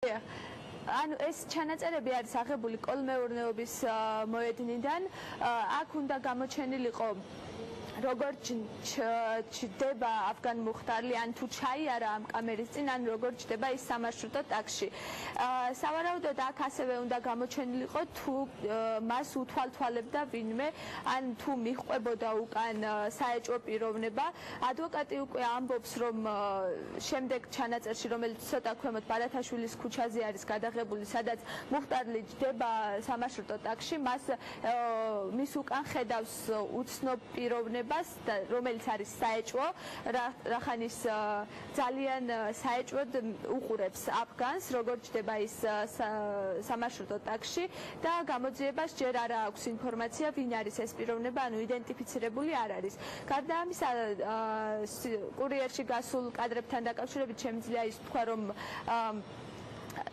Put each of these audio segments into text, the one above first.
ანუ ეს ჩანაწერები არის აღებული კოლმეურნეობის მოედნიდან, აქ უნდა გამოჩენილიყო როგორ ჩდება ავგან მუხტარლი ან თუ ჩაიარა ამ კამერის წინ ან როგორ ჩდება ის სამარშრუტო ტაქსში. სავარაუდოდ აქ ასევე უნდა გამოჩენილიყო თუ მას უთვალთვალებდა ვინმე ან თუ მიჰყვებოდა უკან საეჭვო პიროვნება. ადვოკატი უკვე ამბობს, რომ შემდეგ ჩანაწერში, რომელიც ცოტა ქვემოთ ბარათაშვილის ქუჩაზე არის გადაღებული, სადაც მუხტარლი ჩდება სამარშრუტო ტაქსში, მის უკან ხედავს უცნობ პიროვნებას, რომელიც არის საეჭვო, რახანის ძალიან საეჭვოდ უყურებს ავგანს, როგორ ჩდება ის სამარშრუტო ტაქსში და გამოძიებას ჯერ არ აქვს ინფორმაცია, ვინ არის ეს პიროვნება, ანუ იდენტიფიცირებული არ არის. გარდა ამისა, კურიერში გასულ კადრებთან დაკავშირებით შემიძლია ის თქვა, რომ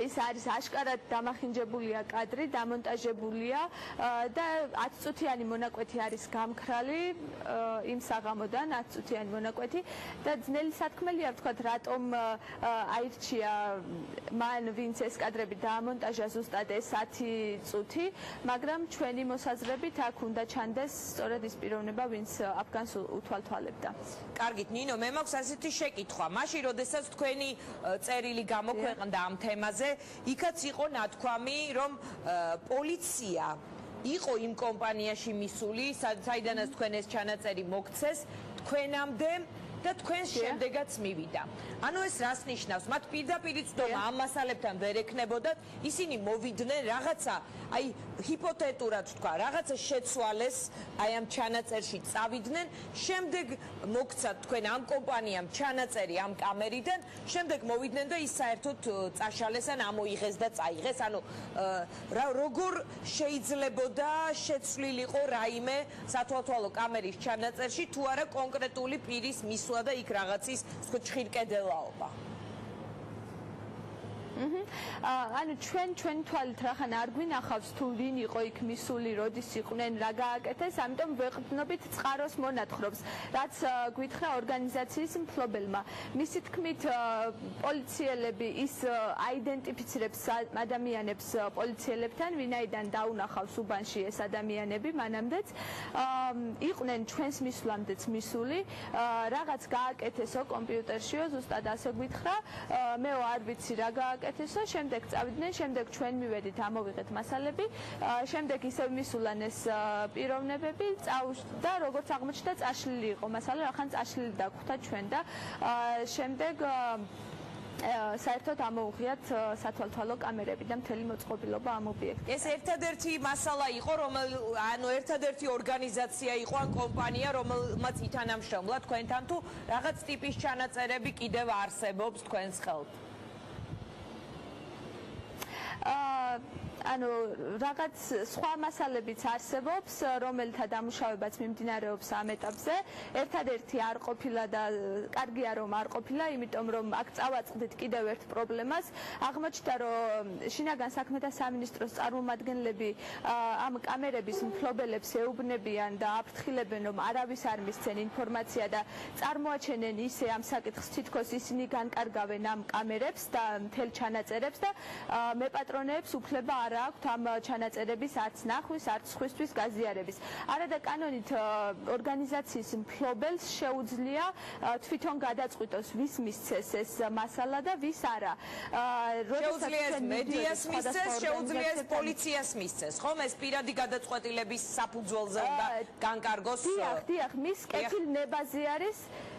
ის არის აშკარად დამახინჯებულია კადრი, დამონტაჟებულია და 10 წუთიანი მონაკვეთი არის გამქრალი იმ საღამოდან 10 წუთიანი მონაკვეთი და ძნელი სათქმელია ვთქვათ, რატომ აირჩია მან, ვინც ეს კადრები დაამონტაჟა ზუსტად ეს 10 წუთი, მაგრამ ჩვენი მოსაზრებით აქ უნდა ჩანდეს სწორედ ის პიროვნება, ვინც ავგანს უთვალთვალებდა. კარგით, ნინო, მე მაქვს ასეთი შეკითხვა. მაშინ, როდესაც თქვენი წერილი გამოქვეყნდა ამ თემაზე, იქაც იყო ნათქვამი, რომ პოლიცია იყო იმ კომპანიაში მისული, საიდანაც თქვენ ეს ჩანაწერი მოგცეს, თქვენამდე და თქვენს შემდეგაც მივიდა. ანუ ეს რას ნიშნავს? მათ პირდაპირ ცდომა ამ მასალებთან ვერ ექნებოდათ, ისინი მოვიდნენ რაღაცა, აი ჰიპოთეტურად ვთქვა, რაღაცა შეცვალეს, აი ამ ჩანაწერში წავიდნენ, შემდეგ მოგცათ თქვენ ამ კომპანიამ ჩანაწერი ამ კამერიდან, შემდეგ მოვიდნენ და ის საერთოდ წაშალეს ან ამოიღეს და წაიღეს. ანუ როგორ შეიძლებოდა შეცვლილიყო რაიმე სათვალთვალო კამერის ჩანაწერში, თუ არა კონკრეტული პირის მისვლა და იქ რაღაცის ჩხირკედელაობა. ანუ ჩვენ თვალით რახან არ გვინახავს თუ ვინ იყო იქ მისული, როდის იყვნენ, რა გააკეთეს, ამიტომ ვეყრდნობით წყაროს მონათხრობს, რაც გვითხრა ორგანიზაციის მფლობელმა. მისი თქმით, პოლიციელები ის აიდენტიფიცირებს ადამიანებს პოლიციელებთან, ვინაიდან დაუნახავს უბანში ეს ადამიანები მანამდეც, იყვნენ ჩვენს მისვლამდეც მისული, რაღაც გააკეთესო კომპიუტერშიო, ზუსტად ასე გვითხრა, მე არ ვიცი რა გააკეთესო, შემდეგ წავიდნენ, შემდეგ ჩვენ მივედით, ამოვიღეთ მასალები, შემდეგ ისევ მისულან ეს პიროვნებები და როგორც აღმოჩნდა, წაშლილი იყო მასალა, რახან წაშლილი დაგვხვდა ჩვენ და შემდეგ საერთოდ ამოუღიათ სათვალთვალო კამერები და მთელი მოწყობილობა ამ ობიექტზე. ეს ერთადერთი მასალა იყო, ანუ ერთადერთი ორგანიზაცია იყო ან კომპანია, რომელმაც ითანამშრომლა თქვენთან, თუ რაღაც ტიპის ჩანაწერები კიდევ არსებობს თქვენს ხელთ? ანუ რაღაც სხვა მასალებიც არსებობს, რომელთა დამუშავებაც მიმდინარეობს ამ ეტაპზე. ერთადერთი არ ყოფილა და კარგია რომ არ ყოფილა, იმიტომ რომ აქ წავაწყდით კიდევ ერთ პრობლემას. აღმოჩნდა, რომ შინაგან საქმეთა სამინისტროს წარმომადგენლები ამ კამერების მფლობელებს ეუბნებიან და აფრთხილებენ, რომ არავის არ მისცენ ინფორმაცია და წარმოაჩენენ ისე ამ საკითხს, თითქოს ისინი განკარგავენ ამ კამერებს და მთელ ჩანაწერებს და მეპატრონეებს უფლება არ აქვთ ამ ჩანაწერების არც ნახვის, არც სხვისთვის გაზიარების. არადა კანონით ორგანიზაციის მფლობელს შეუძლია თვითონ გადაწყვიტოს, ვის მისცეს ეს მასალა და ვის არა. შეუძლია ეს მედიას მისცეს, შეუძლია ეს პოლიციას მისცეს, ხომ? ეს პირადი გადაწყვეტილების საფუძველზე უნდა განკარგოს. დიახ, მის კეთილნებაზე არის.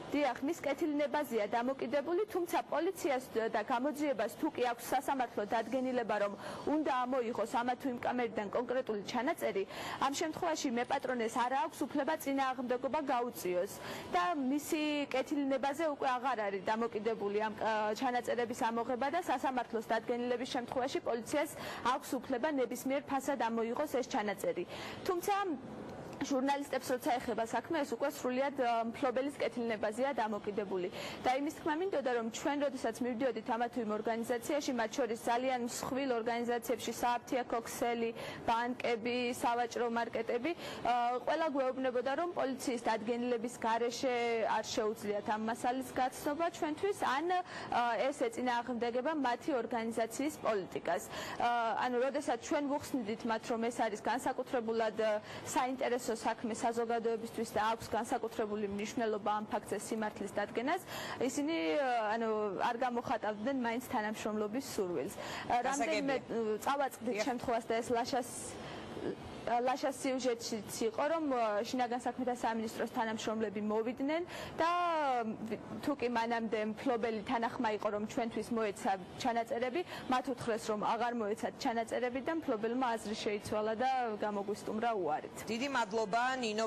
დიახ, მის კეთილნებაზეა დამოკიდებული, თუმცა პოლიციას და გამოძიებას თუ კი აქვს სასამართლო დადგენილება, რომ უნდა ამოიღოს ამა თუ იმ კამერიდან კონკრეტული ჩანაწერი, ამ შემთხვევაში მეპატრონეს არ აქვს უფლება წინააღმდეგობა გაუწიოს და მისი კეთილნებაზე უკვე აღარ არის დამოკიდებული ამ ჩანაწერების ამოღება და სასამართლოს დადგენილების შემთხვევაში პოლიციას აქვს უფლება ნებისმიერ ფასად ამოიღოს ეს ჩანაწერი. თუმცა ჟურნალისტებს როცა ეხება საქმე, ეს უკვე სრულიად მფლობელის კეთილნებაზეა დამოკიდებული. და იმის თქმა მინდოდა, რომ ჩვენ როდესაც მივდიოდით ამა თუ იმ ორგანიზაციაში, მათ შორის ძალიან მსხვილ ორგანიზაციებში, სააფთიაქო ქსელი, ბანკები, სავაჭრო მარკეტები, ყველა გვეუბნებოდა, რომ პოლიციის დადგენილების გარეშე არ შეუძლიათ ამ მასალის გაცნობა ჩვენთვის, ან ეს ეწინააღმდეგება მათი ორგანიზაციის პოლიტიკას. ანუ როდესაც ჩვენ ვუხსნიდით მათ, რომ ეს არის განსაკუთრებულად საინტერესო საქმე საზოგადოებისთვის და აქვს განსაკუთრებული მნიშვნელობა ამ ფაქტზე სიმართლის დადგენას, ისინი არ გამოხატავდნენ მაინც თანამშრომლობის სურვილს. რამდენიმე წავაწყდით შემთხვევას და ეს ლაშას სიუჟეტშიც იყო, რომ შინაგან საქმეთა სამინისტროს თანამშრომლები მოვიდნენ და თუ კი მანამდე მფლობელი თანახმა იყო, რომ ჩვენთვის მოეცა ჩანაწერები, მათ უთხრეს, რომ აღარ მოეცათ ჩანაწერები და მფლობელმა აზრი შეიცვალა და გამოგვისტუმრა უარით. დიდი მადლობა ნინო